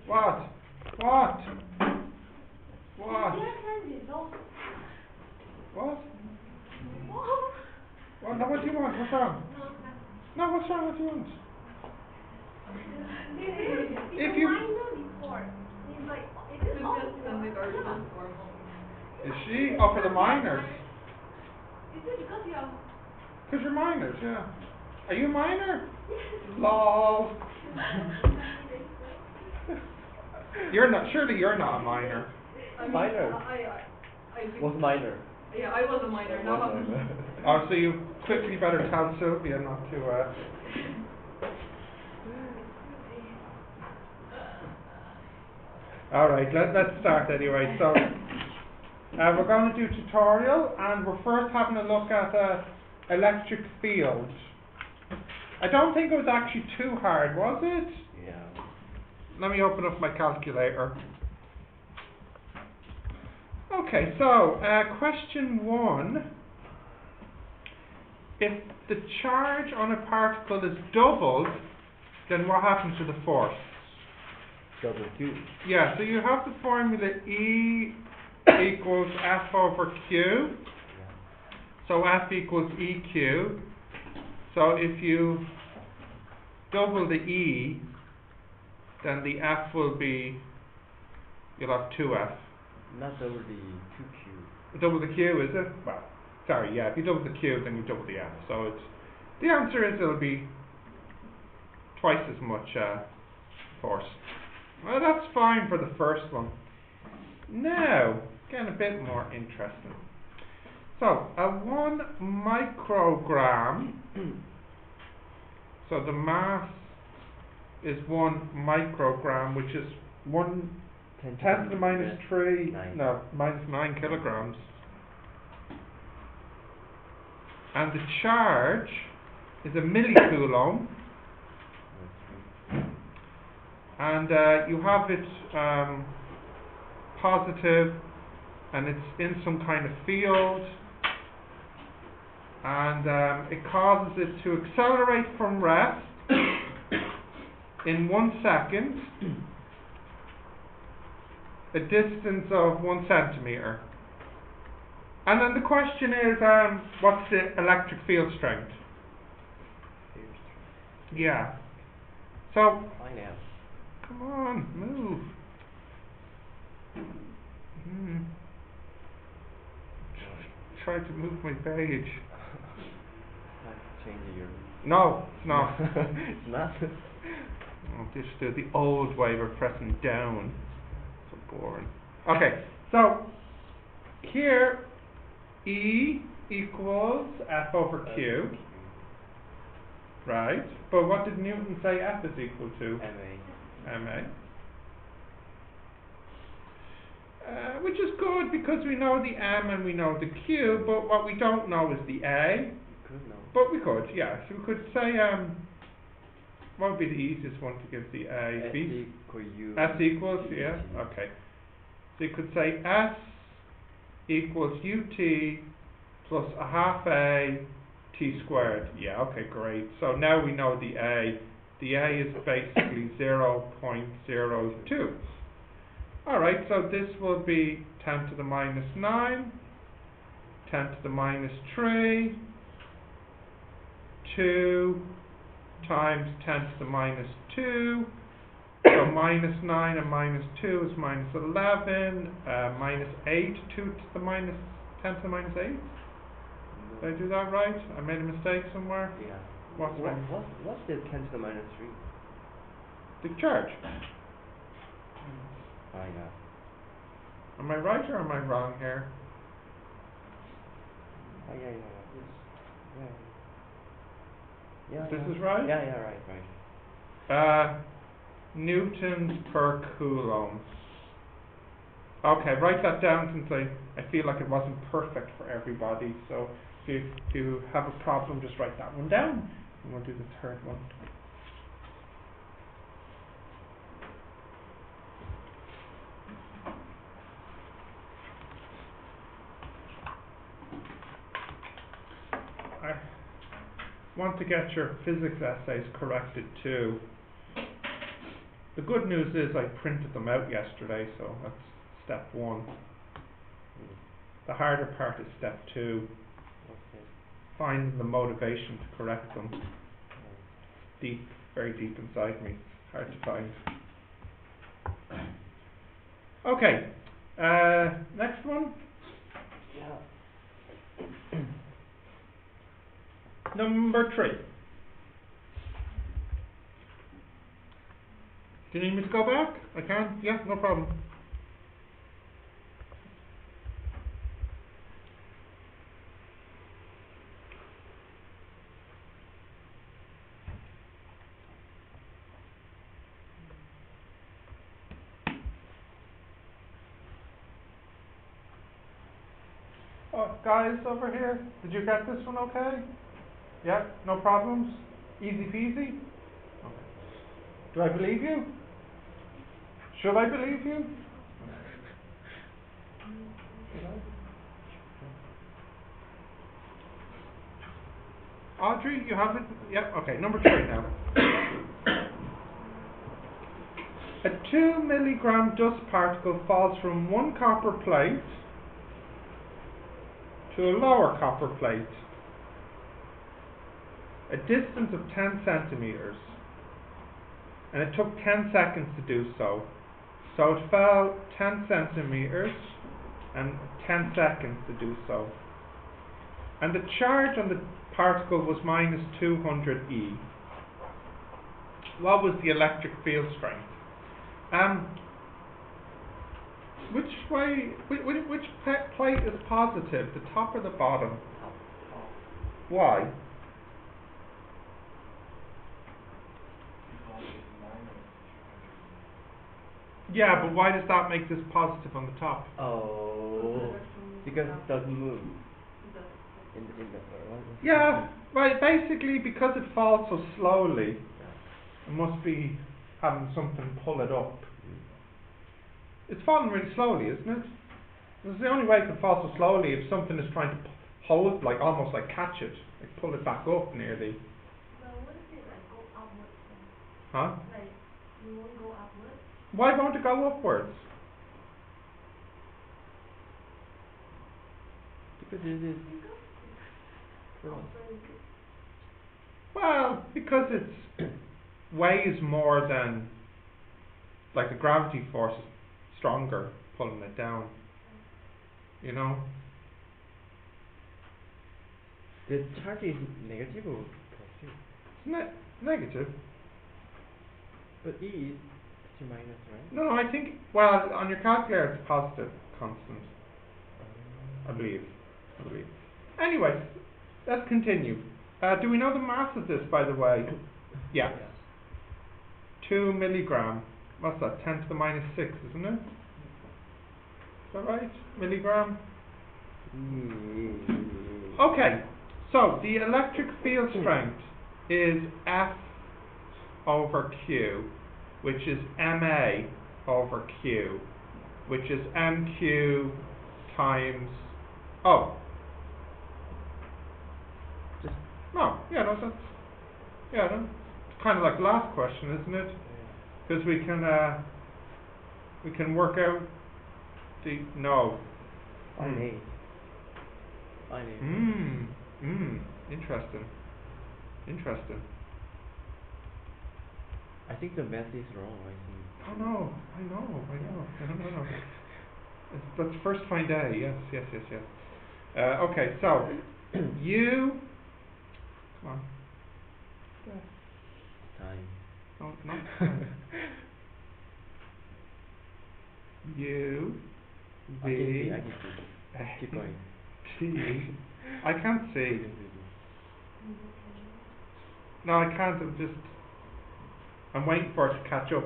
What? What? What? What? What? No, what do you want? What's wrong? No, what's wrong? What do you want? If you... Is she? Oh, for the minors. Because you're minors, yeah. Are you a minor? Lol. You're not. Surely you're not a minor. Minor? Was minor? Yeah, I was a minor, now I'm... Oh, so you quickly better tell Sylvia not to, Alright, let's start anyway. So, we're going to do tutorial, and we're first having a look at electric field. I don't think it was actually too hard, was it? Yeah. Let me open up my calculator. Okay, so question 1. If the charge on a particle is doubled, then what happens to the force? Double Q. Yeah, so you have the formula E equals F over Q. Yeah. So F equals EQ. So if you double the E, then the F will be, you'll have 2F. Not double the 2Q. Double the Q, is it? Well, sorry, yeah, if you double the Q, then you double the F. So it's, the answer is it'll be twice as much force. Well, that's fine for the first one. Now, getting a bit more interesting. So, a 1 microgram, so the mass is 1 microgram, which is 10 to the minus 3, no, minus 9 kilograms. And the charge is a millicoulomb. And you have it positive, and it's in some kind of field, and it causes it to accelerate from rest in 1 second, a distance of 1 centimeter. And then the question is, what's the electric field strength? Yeah. So, Finance. come on, move. Try to move my page. Change your... No, it's not. It's not? I'll just do the old way, we're pressing down. So boring. Okay, so here E equals F over Q. Right, but what did Newton say F is equal to? Ma. Which is good because we know the M and we know the Q, but what we don't know is the A. You could know. But we could, yeah. So we could say, what would be the easiest one to give the A? B? S equals, yeah, okay. So you could say S equals UT plus a half A T squared. Yeah, okay, great. So now we know the A. The A is basically 0.02. Alright, so this will be 10 to the minus 9, 10 to the minus 3, 2 times 10 to the minus 2. So minus 9 and minus 2 is minus 11, minus 8, 2 to the minus 10 to the minus 8. Did I do that right? I made a mistake somewhere? Yeah. What's the 10 to the minus 3? The charge. Oh, yeah. Am I right or am I wrong here? Oh, yeah. Yeah. This is right? Yeah, right. Newtons per coulomb. Okay, write that down since I feel like it wasn't perfect for everybody. So if you have a problem, just write that one down. And we'll do the third one. I want to get your physics essays corrected too. The good news is I printed them out yesterday, so that's step 1. The harder part is step 2. Okay. Finding the motivation to correct them. Deep, very deep inside me. Hard to find. Okay. Next one. Yeah. Number 3. Do you need me to go back? I can? Yeah, no problem. Oh, guys over here, did you get this one okay? Yeah, no problems? Easy peasy? Okay. Do I believe you? Should I believe you? Audrey, you have it? Yep, okay, number 3 now. A 2 milligram dust particle falls from one copper plate to a lower copper plate, a distance of 10 centimeters, and it took 10 seconds to do so. So it fell 10 centimeters and 10 seconds to do so. And the charge on the particle was minus 200 E. What was the electric field strength? Which way, which plate is positive, the top or the bottom? Why? Yeah, but why does that make this positive on the top? Oh, because it doesn't move. In the yeah, right, basically because it falls so slowly, it must be having something pull it up. It's falling really slowly, isn't it? It's the only way it can fall so slowly if something is trying to hold, like almost like catch it, like pull it back up nearly. So wouldn't it like go upwards then? Huh? Like, you won't go upwards? Why won't it go upwards? Because it is. Well, because it weighs more than, like the gravity force is stronger pulling it down. You know? The charge is negative or positive? Negative. But E is plus or minus, right? No, I think, well, on your calculator it's positive constant. I believe. Anyway, let's continue. Do we know the mass of this, by the way? Yeah. 2 milligram. What's that? 10 to the minus 6, isn't it? Is that right? Milligram? Okay. So, the electric field strength is F over Q, which is MA over Q, which is MQ times... Oh. No, yeah, no, that's... Yeah, no, it's kind of like the last question, isn't it? Because we can work out the... No. I need. Interesting. I think the math is wrong, I think. I know. That's first find A, yes. Okay, so, you... Come on. Time. No, not time. U, V, I can see. Keep going. T. I can't see. No, I can't. I'm waiting for it to catch up.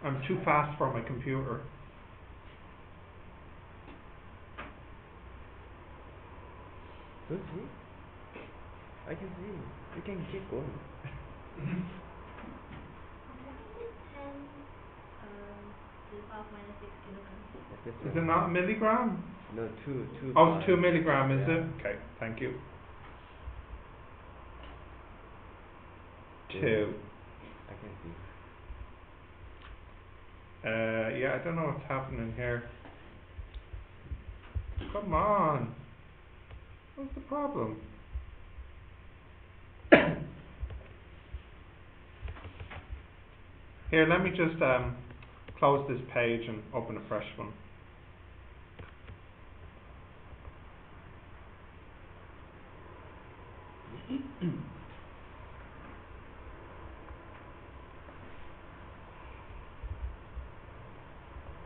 I'm too fast for my computer. Don't see? I can see. You can keep going. Is it not a milligram? No, 2. Oh, it's 2 milligram, is yeah. it? Okay, thank you. 2. I can see. Yeah, I don't know what's happening here. Come on. What's the problem? Here, let me just close this page and open a fresh one.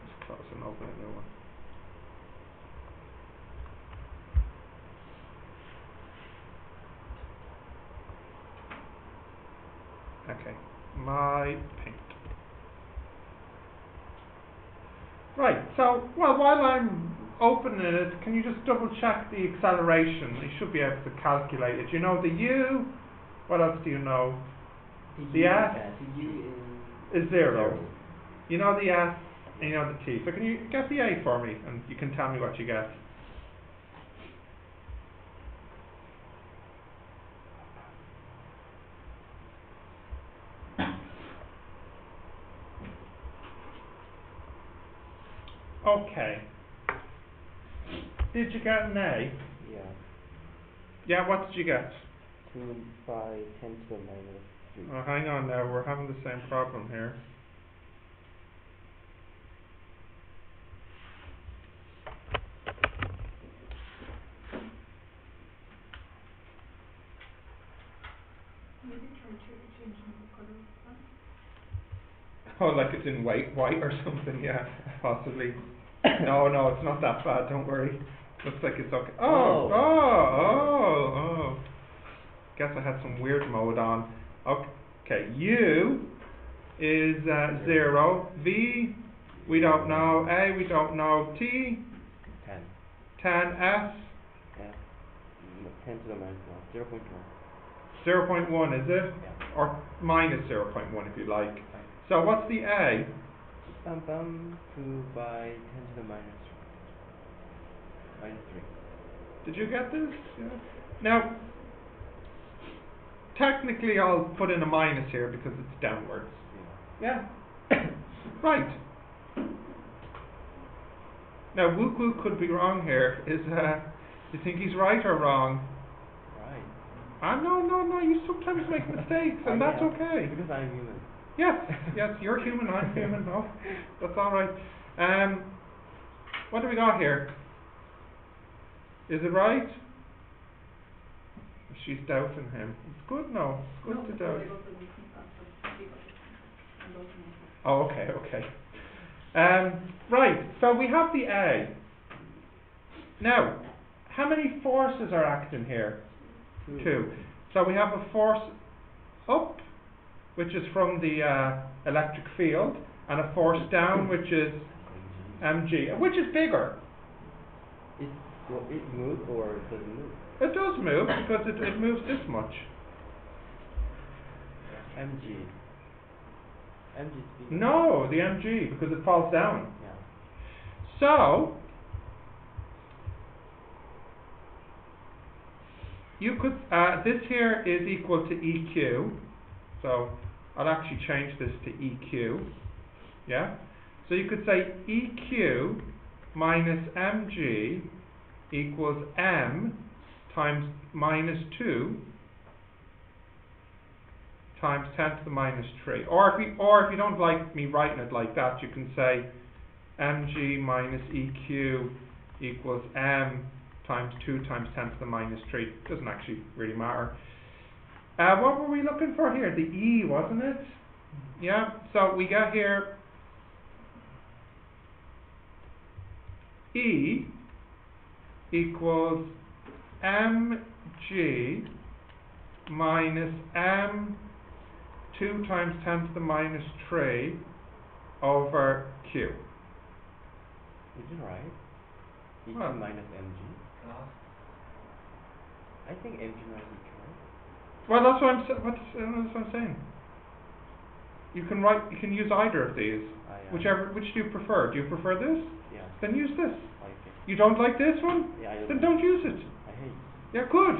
Just close and open a new one. Okay, my paint. Right, so, well, while I'm opening it, can you just double check the acceleration? You should be able to calculate it. You know the U, what else do you know? The S the U is 0. You know the S and you know the T. So can you get the A for me and you can tell me what you get? Okay. Did you get an A? Yeah. Yeah, what did you get? 2 by 10 to the minus 3. Oh, hang on now, we're having the same problem here. Maybe try changing the color of that. Oh, like it's in white or something, yeah, possibly. No, it's not that bad, don't worry. Looks like it's okay. Oh. Guess I had some weird mode on. Okay, U is 0. V, we don't know. A, we don't know. T, 10. 10. S, 10 to the minus 1. 0.1. 0.1, is it? Yeah. Or minus 0.1 if you like. So what's the A? 2 by 10 to the minus 3. Did you get this? Yeah. Now, technically I'll put in a minus here because it's downwards. Yeah. Right. Now, Wook Wook could be wrong here. Do you think he's right or wrong? Right. No, you sometimes make mistakes and that's okay. Because I'm human. Yes, you're human, I'm human. No, that's alright. What do we got here? Is it right? She's doubting him. It's good, no. It's good to doubt. Oh, okay. Right, so we have the A. Now, how many forces are acting here? 2. So we have a force up, which is from the electric field, and a force down, which is mg. Which is bigger? It moves or it doesn't move? It does move, because it moves this much. mg is bigger. No, the mg, because it falls down. Yeah. So, you could, this here is equal to EQ. So, I'll actually change this to EQ. Yeah? So you could say EQ minus mg equals m times minus 2 times 10 to the minus 3. Or if you don't like me writing it like that, you can say mg minus EQ equals m times 2 times 10 to the minus 3. It doesn't actually really matter. What were we looking for here? The E, wasn't it? Yeah, so we got here E equals mg minus m 2 times 10 to the minus 3 over q. Is it right? EQ Well, minus mg? I think mg minus EQ, right? well, that's what I'm saying. You can use either of these. Which do you prefer? Do you prefer this? Yeah. Then use this. Okay. You don't like this one? Yeah, I Then don't use it. I hate it. Yeah, good.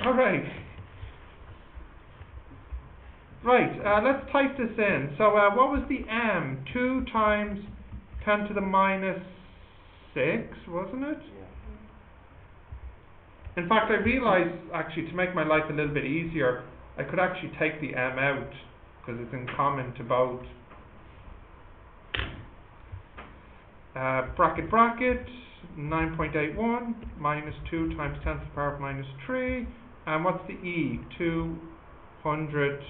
All right. Right, let's type this in. So what was the m? 2 times 10 to the minus 6, wasn't it? Yeah. In fact, I realised, actually, to make my life a little bit easier, I could actually take the m out, because it's in common to both. Bracket, bracket, 9.81 minus 2 times 10 to the power of minus 3. And what's the e? 200.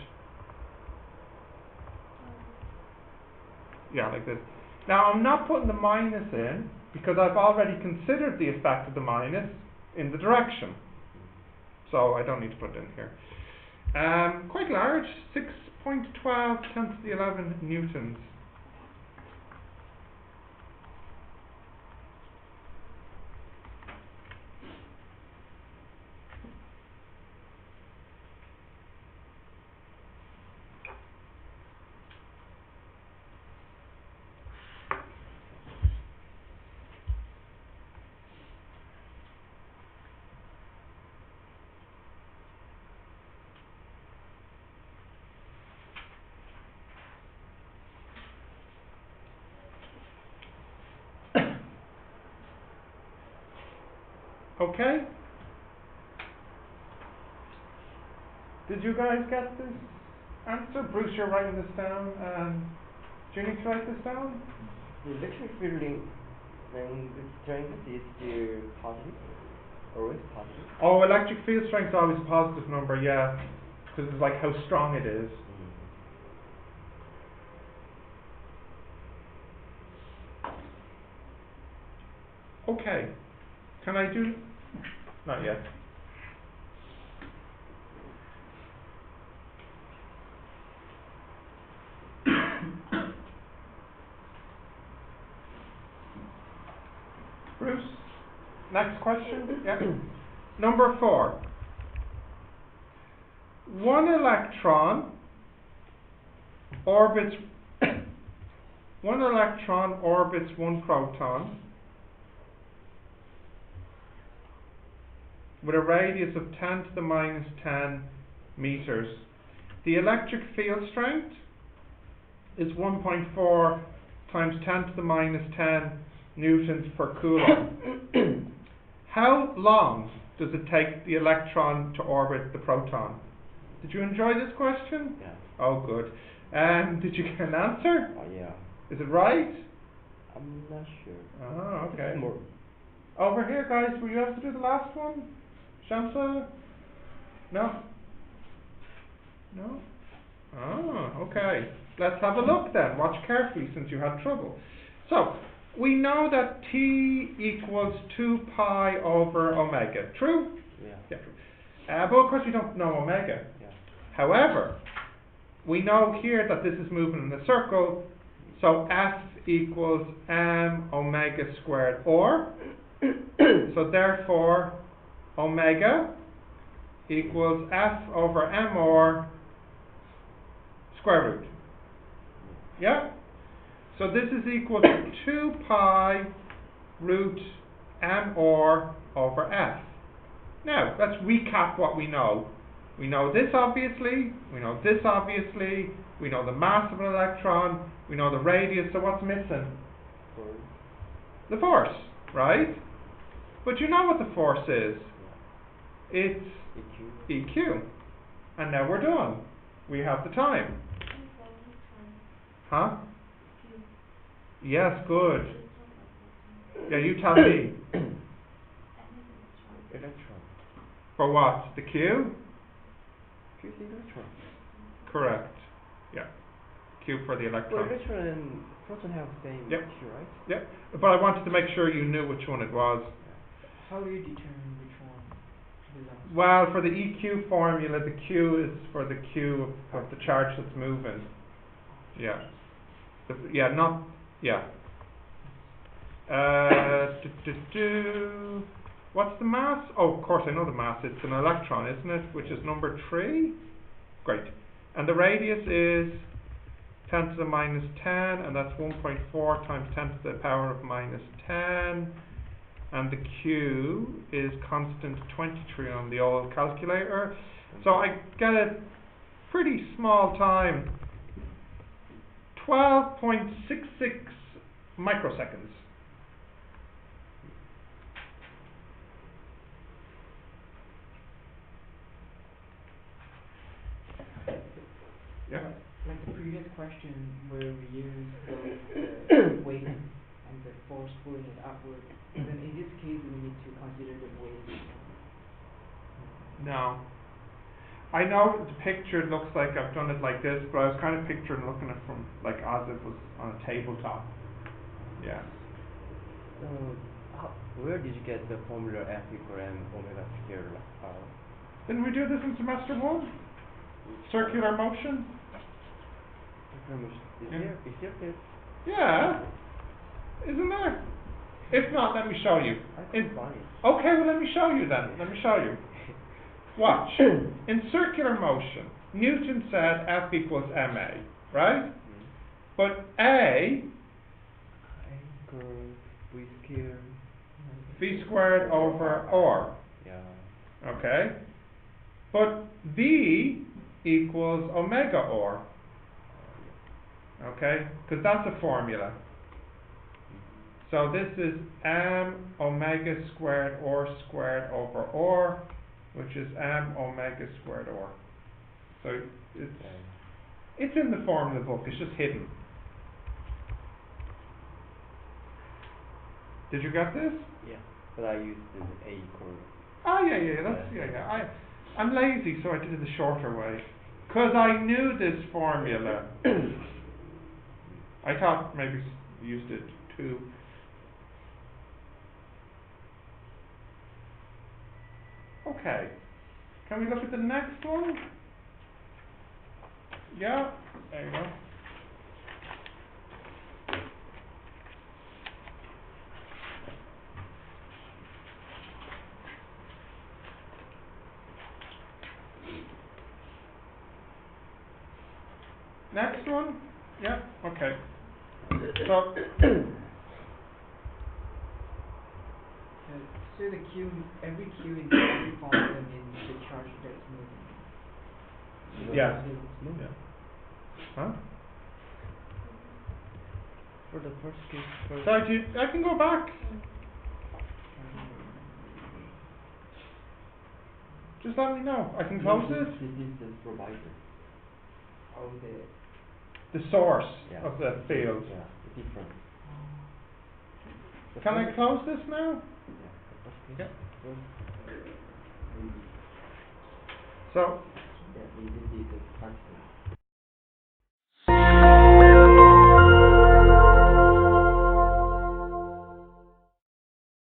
Yeah, like this. Now, I'm not putting the minus in, because I've already considered the effect of the minus in the direction. So I don't need to put it in here. Quite large, 6.12 10 to the 11 newtons. Okay? Did you guys get this answer? Bruce, you're writing this down. Do you need to write this down? The electric field in the strength is still positive? Always positive? Oh, electric field strength is always a positive number, yeah. Because it's like how strong it is. Okay. Can I do... Not yet. Bruce, next question. Yeah. Number 4. One electron orbits one proton with a radius of 10 to the minus 10 meters. The electric field strength is 1.4 times 10 to the minus 10 newtons per coulomb. How long does it take the electron to orbit the proton? Did you enjoy this question? Yeah. Oh, good. Did you get an answer? Oh, yeah. Is it right? I'm not sure. Oh, okay. More. Over here, guys, will you have to do the last one? Shamsa? No? No? Oh, okay. Let's have a look then. Watch carefully since you had trouble. So, we know that T equals 2 pi over omega. True? Yeah. Yeah, true. But of course we don't know omega. Yeah. However, we know here that this is moving in a circle, so F equals m omega squared, or, so therefore, omega equals F over m or square root. Yeah? So this is equal to 2 pi root m or over F. Now, let's recap what we know. We know this obviously, we know this obviously, we know the mass of an electron, we know the radius, so what's missing? Force. The force, right? But you know what the force is. Yeah. It's EQ. EQ. And now we're done. We have the time. Huh? Yes, good. Yeah, you tell me. Electron. For what? The Q? Q is electron. Correct. Yeah. Q for the Well, electron. electron and proton have the same Yep. Q, right? Yeah. But I wanted to make sure you knew which one it was. How do you determine which one belongs? Well, for the EQ formula, the Q is for the Q of the charge that's moving. Yeah. Yeah. What's the mass? Oh, of course I know the mass. It's an electron, isn't it? Which is number 3. Great. And the radius is 10 to the minus 10, and that's 1.4 times 10 to the power of minus 10. And the Q is constant 23 on the old calculator. So I get it pretty small time. 12.66 microseconds. Yeah. Like the previous question where we used the weight and the force pulling it upward, then in this case we need to consider the weight. No. I know the picture looks like I've done it like this, but I was kind of picturing looking at it from like as if it was on a tabletop. Yeah. So, where did you get the formula F equal m omega squared r? Didn't we do this in semester 1? Circular motion? Is there this? Yeah. Isn't there? If not, let me show you. I can't find it. Okay, well let me show you then. Let me show you. Watch. In circular motion, Newton said F equals ma, right? But A V squared over R. Yeah. Okay? But V equals omega R. Okay? Because that's a formula. So this is m omega squared R squared over R, which is m omega squared R. So it's in the formula book, it's just hidden. Did you get this? Yeah. But I used the A equal. Oh yeah, that's I'm lazy, so I did it the shorter way. 'Cause I knew this formula. I thought maybe you used it too. Okay. Can we look at the next one? Yeah, there you go. Next one? Yeah, okay. So So the Q, every Q in every formula means the charge that is moving. yeah. No. Yeah. Huh? For the first case. So I can go back. Just let me know. I can close this. This is the provider. Oh, The source Yeah. of the field. Yeah, the difference. The Can I first- close this now? Yeah, the first case. Yeah. First, So yeah, this is the constant.